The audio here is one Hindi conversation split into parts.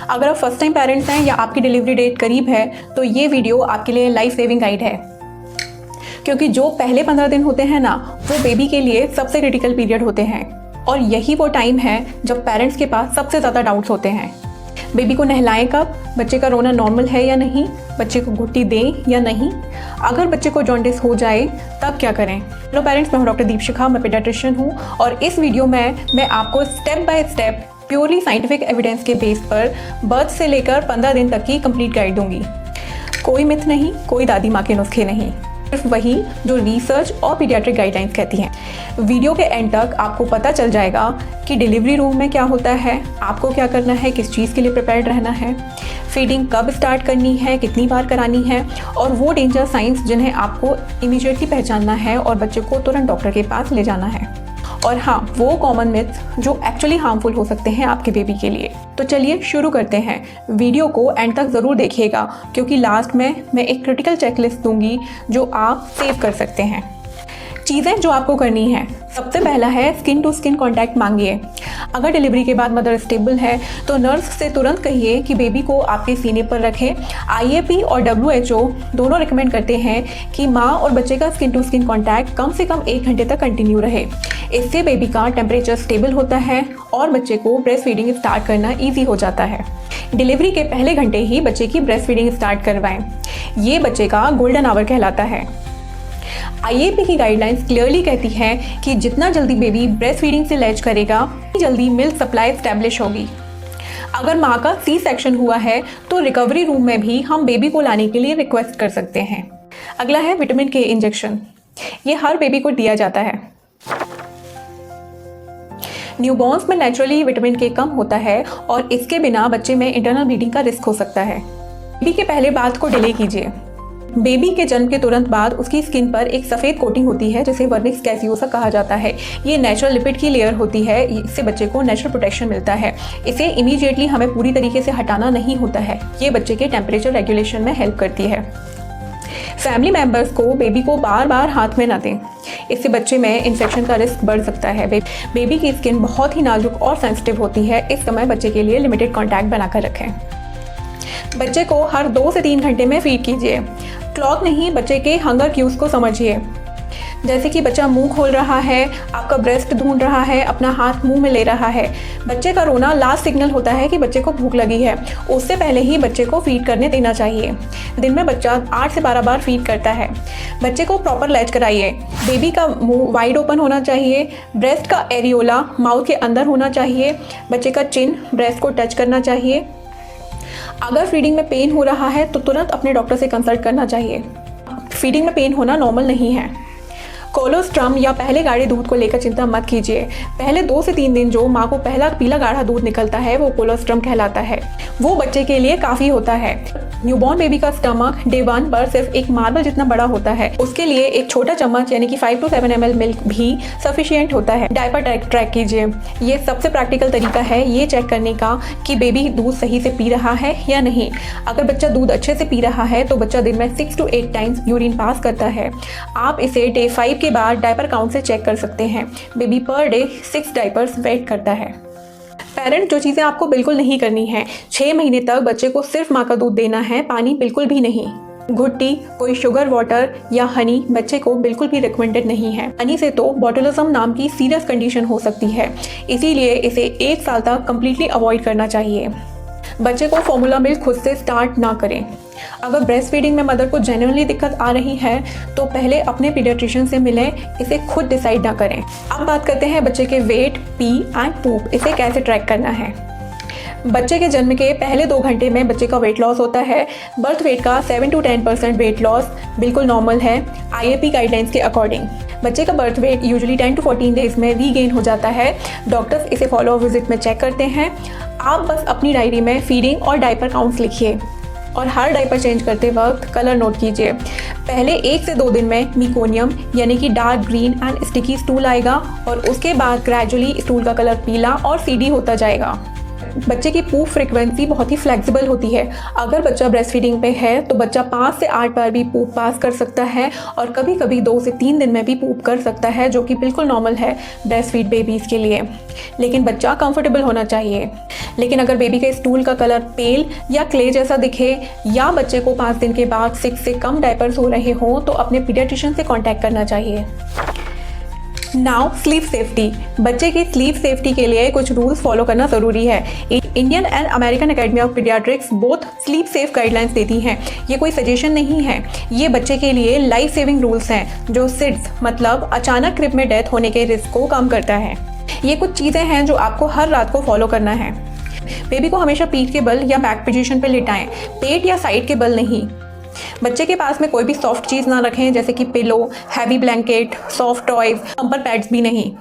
अगर आप फर्स्ट टाइम पेरेंट्स हैं या आपकी डिलीवरी डेट करीब है तो ये वीडियो आपके लिए लाइफ सेविंग गाइड है, क्योंकि जो पहले 15 दिन होते हैं ना, वो बेबी के लिए सबसे क्रिटिकल पीरियड होते हैं और यही वो टाइम है जब पेरेंट्स के पास सबसे ज़्यादा डाउट्स होते हैं। बेबी को नहलाएं कब, बच्चे का रोना नॉर्मल है या नहीं, बच्चे को घुट्टी दें या नहीं, अगर बच्चे को जॉन्डिस हो जाए तब क्या करें। हेलो पेरेंट्स, मैं हूं डॉक्टर दीपशिखा, मैं पीडियाट्रिशियन हूं और इस वीडियो में मैं आपको step by step purely scientific evidence के बेस पर बर्थ से लेकर 15 दिन तक की कंप्लीट गाइड दूंगी। कोई मिथ नहीं, कोई दादी माँ के नुस्खे नहीं, सिर्फ वही जो रिसर्च और पीडियाट्रिक गाइडलाइंस कहती हैं। वीडियो के एंड तक आपको पता चल जाएगा कि डिलीवरी रूम में क्या होता है, आपको क्या करना है, किस चीज़ के लिए प्रिपेयर्ड रहना है, फीडिंग कब स्टार्ट करनी है, कितनी बार करानी है और वो डेंजर साइंस जिन्हें आपको इमीडिएटली पहचानना है और बच्चे को तुरंत डॉक्टर के पास ले जाना है। और हाँ, वो कॉमन मिथ्स जो एक्चुअली हार्मफुल हो सकते हैं आपके बेबी के लिए। तो चलिए शुरू करते हैं। वीडियो को एंड तक ज़रूर देखिएगा, क्योंकि लास्ट में मैं एक क्रिटिकल चेकलिस्ट दूंगी जो आप सेव कर सकते हैं। चीज़ें जो आपको करनी है, सबसे पहला है स्किन टू स्किन कांटेक्ट मांगिए। अगर डिलीवरी के बाद मदर स्टेबल है तो नर्स से तुरंत कहिए कि बेबी को आपके सीने पर रखें। IAP और WHO दोनों रिकमेंड करते हैं कि माँ और बच्चे का स्किन टू स्किन कांटेक्ट कम से कम 1 घंटे तक कंटिन्यू रहे। इससे बेबी का टेम्परेचर स्टेबल होता है और बच्चे को ब्रेस्ट फीडिंग स्टार्ट करना ईजी हो जाता है। डिलीवरी के पहले घंटे ही बच्चे की ब्रेस्ट फीडिंग स्टार्ट करवाएं। ये बच्चे का गोल्डन आवर कहलाता है। IAP की गाइडलाइंस क्लियरली कहती हैं कि जितना जल्दी बेबी ब्रेस्ट फीडिंग से लैच करेगा, जल्दी मिल्क सप्लाई स्टैब्लिश होगी। अगर माँ का C-सेक्शन हुआ है तो रिकवरी रूम में भी हम बेबी को लाने के लिए रिक्वेस्ट कर सकते हैं। अगला है विटामिन K इंजेक्शन। ये हर बेबी को दिया जाता है। न्यूबॉर्न्स में नेचुरली विटामिन K कम होता है और इसके बिना बच्चे में इंटरनल ब्लीडिंग का रिस्क हो सकता है। बेबी के पहले बाथ को डिले कीजिए। बेबी के जन्म के तुरंत बाद उसकी स्किन पर एक सफ़ेद कोटिंग होती है जिसे वर्निक्स कैसियोसा कहा जाता है। ये नेचुरल लिपिड की लेयर होती है, इससे बच्चे को नेचुरल प्रोटेक्शन मिलता है। इसे इमीडिएटली हमें पूरी तरीके से हटाना नहीं होता है। ये बच्चे के टेम्परेचर रेगुलेशन में हेल्प करती है। फैमिली मेम्बर्स को बेबी को बार बार हाथ में ना दें, इससे बच्चे में इन्फेक्शन का रिस्क बढ़ सकता है। बेबी की स्किन बहुत ही नाजुक और सेंसिटिव होती है, इस समय बच्चे के लिए लिमिटेड कॉन्टैक्ट बनाकर रखें। बच्चे को हर 2 से 3 घंटे में फीड कीजिए। क्लॉक नहीं, बच्चे के हंगर क्यूज को समझिए, जैसे कि बच्चा मुंह खोल रहा है, आपका ब्रेस्ट ढूंढ रहा है, अपना हाथ मुंह में ले रहा है। बच्चे का रोना लास्ट सिग्नल होता है कि बच्चे को भूख लगी है। उससे पहले ही बच्चे को फीड करने देना चाहिए। दिन में बच्चा 8 से 12 बार फीड करता है। बच्चे को प्रॉपर लैच कराइए। बेबी का मुंह वाइड ओपन होना चाहिए, ब्रेस्ट का एरियोला माउथ के अंदर होना चाहिए, बच्चे का चिन ब्रेस्ट को टच करना चाहिए। अगर फीडिंग में पेन हो रहा है तो तुरंत अपने डॉक्टर से कंसल्ट करना चाहिए। फीडिंग में पेन होना नॉर्मल नहीं है। कोलोस्ट्रम या पहले गाढ़े दूध को लेकर चिंता मत कीजिए। पहले 2 से 3 दिन जो माँ को पहला पीला गाढ़ा दूध निकलता है वो कोलोस्ट्रम कहलाता है। वो बच्चे के लिए काफ़ी होता है। न्यूबॉर्न बेबी का स्टमक डे 1 पर सिर्फ एक मार्बल जितना बड़ा होता है। उसके लिए एक छोटा चम्मच यानी कि 5 to 7 ml मिल्क भी सफिशिएंट होता है। डायपर ट्रैक कीजिए। ये सबसे प्रैक्टिकल तरीका है ये चेक करने का कि बेबी दूध सही से पी रहा है या नहीं। अगर बच्चा दूध अच्छे से पी रहा है तो बच्चा दिन में 6 to 8 टाइम्स यूरिन पास करता है। आप इसे डे 5 के बाद डायपर काउंट से चेक कर सकते हैं। Baby per day 6 diapers wait करता है। पेरेंट जो चीज़ें आपको बिल्कुल नहीं करनी है, 6 महीने तक बच्चे को सिर्फ माँ का दूध देना है, पानी बिल्कुल भी नहीं। घुट्टी, कोई शुगर वाटर या हनी बच्चे को बिल्कुल भी रिकमेंडेड नहीं है। हनी से तो बॉटुलिज्म नाम की सीरियस कंडीशन हो सकती है, इसीलिए इसे 1 साल तक कम्प्लीटली अवॉइड करना चाहिए। बच्चे को फॉर्मूला मिल्क खुद से स्टार्ट ना करें। अगर ब्रेस्ट फीडिंग में मदर को जेन्युइनली दिक्कत आ रही है तो पहले अपने पीडियाट्रिशियन से मिलें, इसे खुद डिसाइड ना करें। अब बात करते हैं बच्चे के वेट, पी एंड पूप, इसे कैसे ट्रैक करना है। बच्चे के जन्म के पहले 2 घंटे में बच्चे का वेट लॉस होता है। बर्थ वेट का 7 to 10% वेट लॉस बिल्कुल नॉर्मल है IAP गाइडलाइंस के अकॉर्डिंग। बच्चे का birth weight usually 10 to 14 days में रीगेन हो जाता है। डॉक्टर्स इसे फॉलो विजिट में चेक करते हैं। आप बस अपनी डायरी में फीडिंग और डायपर काउंट्स लिखिए और हर डायपर चेंज करते वक्त कलर नोट कीजिए। पहले 1 से 2 दिन में मीकोनियम यानी कि dark green and sticky stool आएगा और उसके बाद ग्रेजुअली स्टूल का कलर पीला और सीडी होता जाएगा। बच्चे की पूप फ्रीक्वेंसी बहुत ही फ्लेक्सिबल होती है। अगर बच्चा ब्रेस्ट फीडिंग पे है तो बच्चा 5 से 8 बार भी पूप पास कर सकता है और कभी कभी 2 से 3 दिन में भी पूप कर सकता है, जो कि बिल्कुल नॉर्मल है ब्रेस्ट फीड बेबीज़ के लिए। लेकिन बच्चा कंफर्टेबल होना चाहिए। लेकिन अगर बेबी के स्टूल का कलर पेल या क्ले जैसा दिखे या बच्चे को 5 दिन के बाद 6 से कम डायपर्स हो रहे हों तो अपने पीडियाट्रिशियन से कांटेक्ट करना चाहिए। Now sleep safety. बच्चे की स्लीप सेफ्टी के लिए कुछ रूल्स फॉलो करना ज़रूरी है। Indian and American academy of paediatrics both sleep safe guidelines देती हैं। ये कोई सजेशन नहीं है, ये बच्चे के लिए लाइफ सेविंग रूल्स हैं जो सिड्स मतलब अचानक क्रिब में डेथ होने के रिस्क को कम करता है। ये कुछ चीज़ें हैं जो आपको हर रात को फॉलो करना है। बेबी को हमेशा पीठ के बल या बैक पोजीशन पर लिटाएं, पेट या साइड के बल नहीं। बच्चे के पास में कोई भी सॉफ्ट चीज़ ना रखें जैसे कि pillow, heavy blanket, soft toys, pamper pads भी नहीं।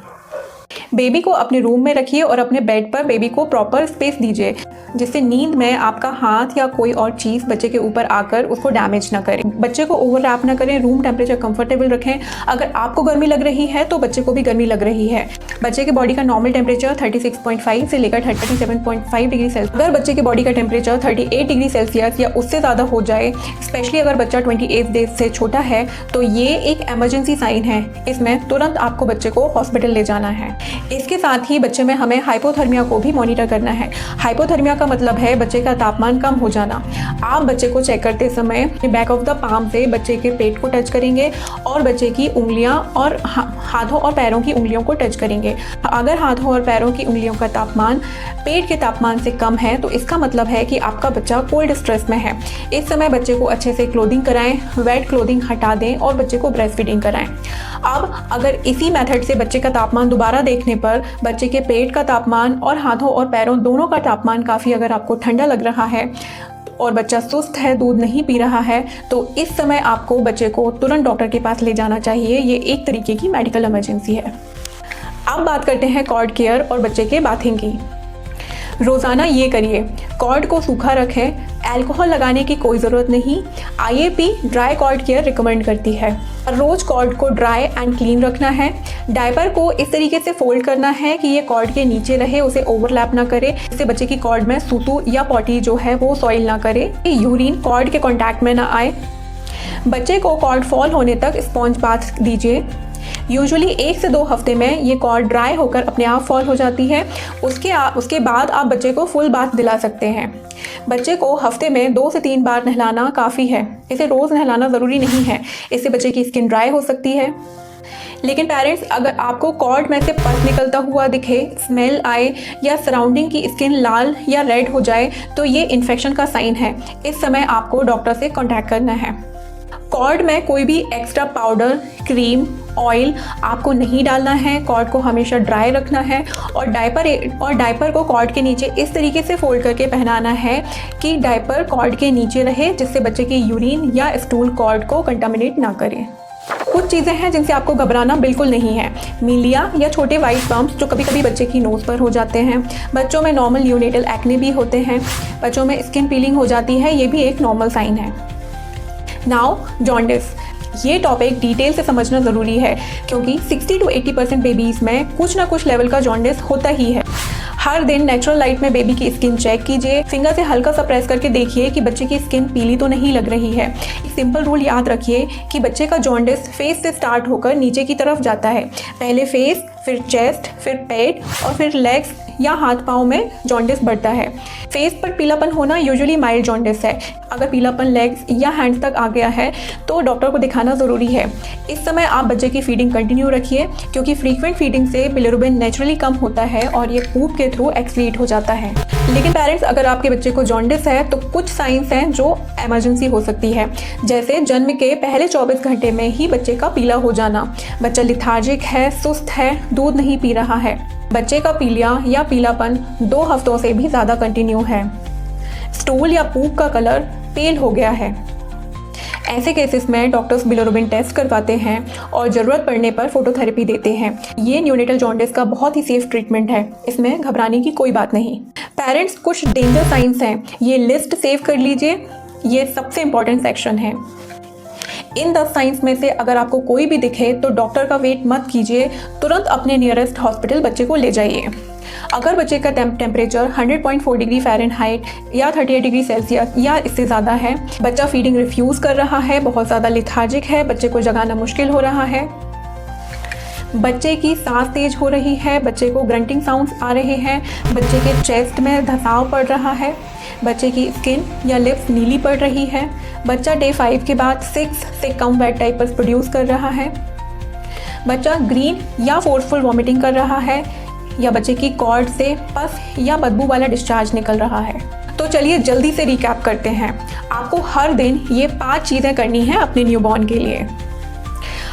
बेबी को अपने रूम में रखिए और अपने बेड पर बेबी को प्रॉपर स्पेस दीजिए जिससे नींद में आपका हाथ या कोई और चीज़ बच्चे के ऊपर आकर उसको डैमेज ना करे। बच्चे को ओवरलैप ना करें, रूम टेम्परेचर कंफर्टेबल रखें। अगर आपको गर्मी लग रही है तो बच्चे को भी गर्मी लग रही है। बच्चे के बॉडी का नॉर्मल टेम्परेचर 36.5 से लेकर 37.5 डिग्री सेल्सियस। अगर बच्चे के बॉडी का टेम्परेचर 38 डिग्री सेल्सियस या उससे ज़्यादा हो जाए, स्पेशली अगर बच्चा 28 डेज से छोटा है, तो ये एक इमरजेंसी साइन है। इसमें तुरंत आपको बच्चे को हॉस्पिटल ले जाना है। इसके साथ ही बच्चे में हमें हाइपोथर्मिया को भी मॉनिटर करना है। हाइपोथर्मिया का मतलब है बच्चे का तापमान कम हो जाना। आप बच्चे को चेक करते समय बैक ऑफ द पाम से बच्चे के पेट को टच करेंगे और बच्चे की उंगलियां और हाथों और पैरों की उंगलियों को टच करेंगे। अगर हाथों और पैरों की उंगलियों का तापमान पेट के तापमान से कम है तो इसका मतलब है कि आपका बच्चा कोल्ड स्ट्रेस में है। इस समय बच्चे को अच्छे से क्लोथिंग कराएं, वेट क्लोथिंग हटा दें और बच्चे को ब्रेस्ट फीडिंग कराएं। अब अगर इसी मेथड से बच्चे का तापमान दोबारा देखने पर बच्चे के पेट का तापमान और हाथों और पैरों दोनों का तापमान काफ़ी अगर आपको ठंडा लग रहा है और बच्चा सुस्त है, दूध नहीं पी रहा है, तो इस समय आपको बच्चे को तुरंत डॉक्टर के पास ले जाना चाहिए। ये एक तरीके की मेडिकल इमरजेंसी है। अब बात करते हैं कॉर्ड केयर और बच्चे के बाथिंग की। रोज़ाना ये करिए, कॉर्ड को सूखा रखें, अल्कोहल लगाने की कोई ज़रूरत नहीं। IAP dry cord care recommend करती है। रोज़ कॉर्ड को ड्राई एंड क्लीन रखना है। डायपर को इस तरीके से फोल्ड करना है कि ये कॉर्ड के नीचे रहे, उसे ओवरलैप ना करे, इससे बच्चे की कॉर्ड में सूतू या पॉटी जो है वो सॉइल ना करे, यूरिन कॉर्ड के कॉन्टैक्ट में ना आए। बच्चे को कॉर्ड फॉल होने तक स्पॉन्ज बाथ दीजिए। यूजुअली 1 से 2 हफ्ते में ये कॉर्ड ड्राई होकर अपने आप फॉल हो जाती है। उसके बाद आप बच्चे को फुल बाथ दिला सकते हैं। बच्चे को हफ्ते में 2 से 3 बार नहलाना काफ़ी है। इसे रोज़ नहलाना ज़रूरी नहीं है, इससे बच्चे की स्किन ड्राई हो सकती है। लेकिन पेरेंट्स, अगर आपको कॉर्ड में से पस निकलता हुआ दिखे, स्मेल आए या सराउंडिंग की स्किन लाल या रेड हो जाए तो ये इन्फेक्शन का साइन है। इस समय आपको डॉक्टर से कांटेक्ट करना है। कॉर्ड में कोई भी एक्स्ट्रा पाउडर, क्रीम, ऑयल आपको नहीं डालना है। कॉर्ड को हमेशा ड्राई रखना है और डायपर को कॉर्ड के नीचे इस तरीके से फोल्ड करके पहनाना है कि डायपर कॉर्ड के नीचे रहे, जिससे बच्चे की यूरिन या स्टूल कॉर्ड को कंटामिनेट ना करे। कुछ चीज़ें हैं जिनसे आपको घबराना बिल्कुल नहीं है। मीलिया या छोटे वाइट बम्प्स जो कभी कभी बच्चे की नोज़ पर हो जाते हैं। बच्चों में नॉर्मल यूनेटल एक्ने भी होते हैं। बच्चों में स्किन पीलिंग हो जाती है, ये भी एक नॉर्मल साइन है। Now jaundice. ये टॉपिक डिटेल से समझना ज़रूरी है क्योंकि 60 to 80% बेबीज़ में कुछ ना कुछ लेवल का जॉन्डिस होता ही है। हर दिन नेचुरल लाइट में बेबी की स्किन चेक कीजिए। फिंगर से हल्का सा प्रेस करके देखिए कि बच्चे की स्किन पीली तो नहीं लग रही है। एक सिंपल रूल याद रखिए कि बच्चे का जॉन्डिस फेस से स्टार्ट होकर नीचे की तरफ जाता है। पहले फेस, फिर चेस्ट, फिर पेट और फिर लेग्स या हाथ पाँव में जॉन्डिस बढ़ता है। फेस पर पीलापन होना यूजुअली माइल्ड जॉन्डिस है। अगर पीलापन लेग्स या हैंड्स तक आ गया है तो डॉक्टर को दिखाना ज़रूरी है। इस समय आप बच्चे की फीडिंग कंटिन्यू रखिए क्योंकि फ्रीक्वेंट फीडिंग से बिलिरुबिन नेचुरली कम होता है और ये पूप के थ्रू एक्सक्रीट हो जाता है। लेकिन पेरेंट्स, अगर आपके बच्चे को जॉन्डिस है तो कुछ साइंस हैं जो इमरजेंसी हो सकती है, जैसे जन्म के पहले 24 घंटे में ही बच्चे का पीला हो जाना, बच्चा लिथार्जिक है, सुस्त है, दूध नहीं पी रहा है, बच्चे का पीलिया या पीलापन 2 हफ्तों से भी ज़्यादा कंटिन्यू है, स्टूल या पूप का कलर पेल हो गया है। ऐसे केसेस में डॉक्टर्स बिलिरुबिन टेस्ट करवाते हैं और ज़रूरत पड़ने पर फोटोथेरेपी देते हैं। ये न्यूनेटल जॉन्डिस का बहुत ही सेफ ट्रीटमेंट है, इसमें घबराने की कोई बात नहीं। पेरेंट्स, कुछ डेंजर साइंस हैं, ये लिस्ट सेव कर लीजिए, ये सबसे इम्पॉर्टेंट सेक्शन है। इन 10 साइंस में से अगर आपको कोई भी दिखे तो डॉक्टर का वेट मत कीजिए, तुरंत अपने नियरेस्ट हॉस्पिटल बच्चे को ले जाइए। अगर बच्चे का टेम्परेचर 100.4 डिग्री फ़ारेनहाइट या 38 डिग्री सेल्सियस या इससे ज़्यादा है, बच्चा फीडिंग रिफ्यूज़ कर रहा है, बहुत ज़्यादा लिथार्जिक है, बच्चे को जगाना मुश्किल हो रहा है, बच्चे की सांस तेज हो रही है, बच्चे को ग्रंटिंग साउंड्स आ रहे हैं, बच्चे के चेस्ट में धसाव पड़ रहा है, बच्चे की स्किन या लिप्स नीली पड़ रही है, बच्चा डे 5 के बाद 6 से कम वेट डायपर्स प्रोड्यूस कर रहा है, बच्चा ग्रीन या फोर्सफुल वॉमिटिंग कर रहा है, या बच्चे की कॉर्ड से पस या बदबू वाला डिस्चार्ज निकल रहा है। तो चलिए जल्दी से रिकैप करते हैं। आपको हर दिन ये 5 चीज़ें करनी है अपने न्यूबॉर्न के लिए।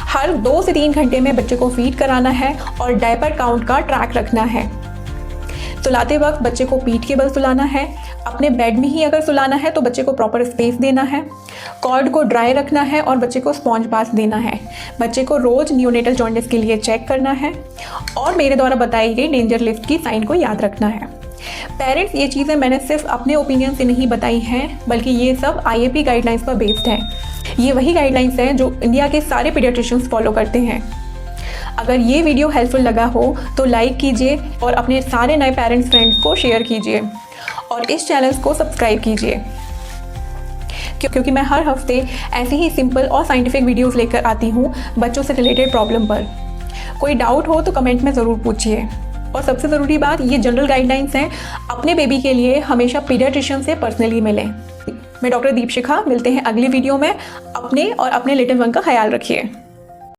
हर 2 से 3 घंटे में बच्चे को फीड कराना है और डायपर काउंट का ट्रैक रखना है। सुलाते वक्त बच्चे को पीठ के बल सुलाना है। अपने बेड में ही अगर सुलाना है तो बच्चे को प्रॉपर स्पेस देना है। कॉर्ड को ड्राई रखना है और बच्चे को स्पॉन्ज बाथ देना है। बच्चे को रोज़ न्यूनेटल जॉन्डिस के लिए चेक करना है और मेरे द्वारा बताई गई डेंजर लिफ्ट की साइन को याद रखना है। पेरेंट्स, ये चीज़ें मैंने सिर्फ अपने ओपिनियन से नहीं बताई हैं, बल्कि ये सब IAP गाइडलाइंस पर बेस्ड है। ये वही गाइडलाइंस हैं जो इंडिया के सारे पीडियाट्रिशियंस फॉलो करते हैं। अगर ये वीडियो हेल्पफुल लगा हो तो लाइक कीजिए और अपने सारे नए पेरेंट्स फ्रेंड्स को शेयर कीजिए और इस चैनल को सब्सक्राइब कीजिए, क्योंकि मैं हर हफ्ते ऐसी ही सिंपल और साइंटिफिक वीडियोस लेकर आती हूँ बच्चों से रिलेटेड प्रॉब्लम पर। कोई डाउट हो तो कमेंट में ज़रूर पूछिए। और सबसे ज़रूरी बात, ये जनरल गाइडलाइंस हैं, अपने बेबी के लिए हमेशा पीडियाट्रिशियन से पर्सनली मिलें। मैं डॉक्टर दीपशिखा, मिलते हैं अगली वीडियो में। अपने और अपने लिटिल वन का ख्याल रखिए।